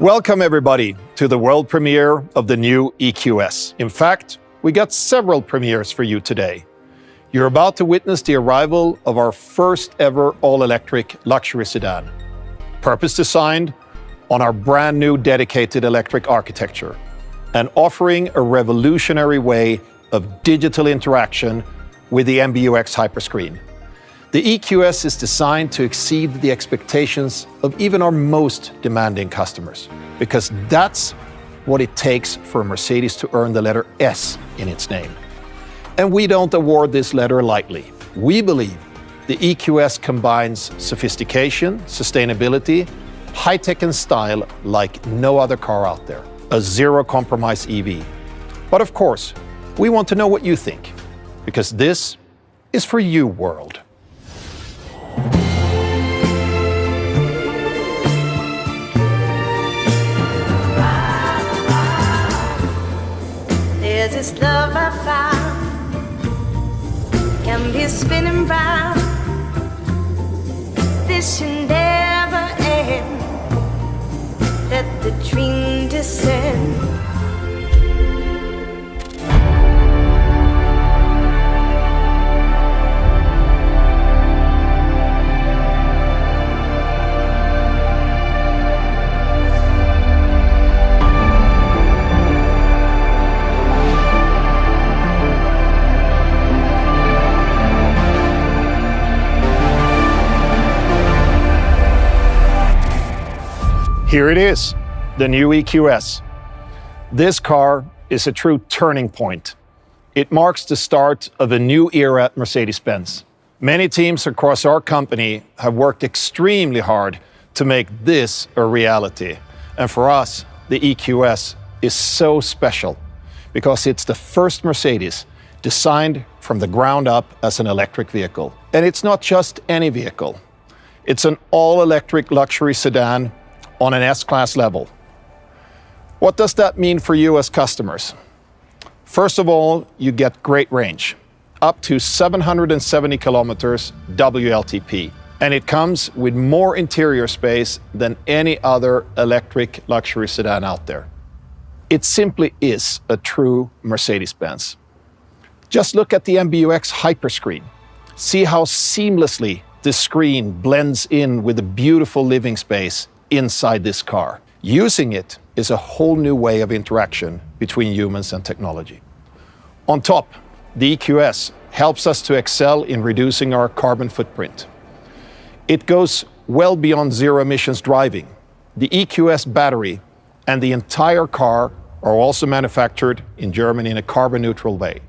Welcome everybody to the world premiere of the new EQS. In fact, we got several premieres for you today. You're about to witness the arrival of our first ever all-electric luxury sedan. Purpose-designed on our brand new dedicated electric architecture and offering a revolutionary way of digital interaction with the MBUX Hyperscreen. The EQS is designed to exceed the expectations of even our most demanding customers, because that's what it takes for a Mercedes to earn the letter S in its name. And we don't award this letter lightly. We believe the EQS combines sophistication, sustainability, high-tech and style like no other car out there. A zero-compromise EV. But of course, we want to know what you think, because this is for you, world. There's this love I found, can be spinning round. This should never end. Let the dream descend. Here it is, the new EQS. This car is a true turning point. It marks the start of a new era at Mercedes-Benz. Many teams across our company have worked extremely hard to make this a reality. And for us, the EQS is so special because it's the first Mercedes designed from the ground up as an electric vehicle. And it's not just any vehicle. It's an all-electric luxury sedan on an S-Class level. What does that mean for you as customers? First of all, you get great range, up to 770 kilometers WLTP. And it comes with more interior space than any other electric luxury sedan out there. It simply is a true Mercedes-Benz. Just look at the MBUX Hyperscreen. See how seamlessly the screen blends in with the beautiful living space inside this car. Using it is a whole new way of interaction between humans and technology. On top, the EQS helps us to excel in reducing our carbon footprint. It goes well beyond zero emissions driving. The EQS battery and the entire car are also manufactured in Germany in a carbon neutral way.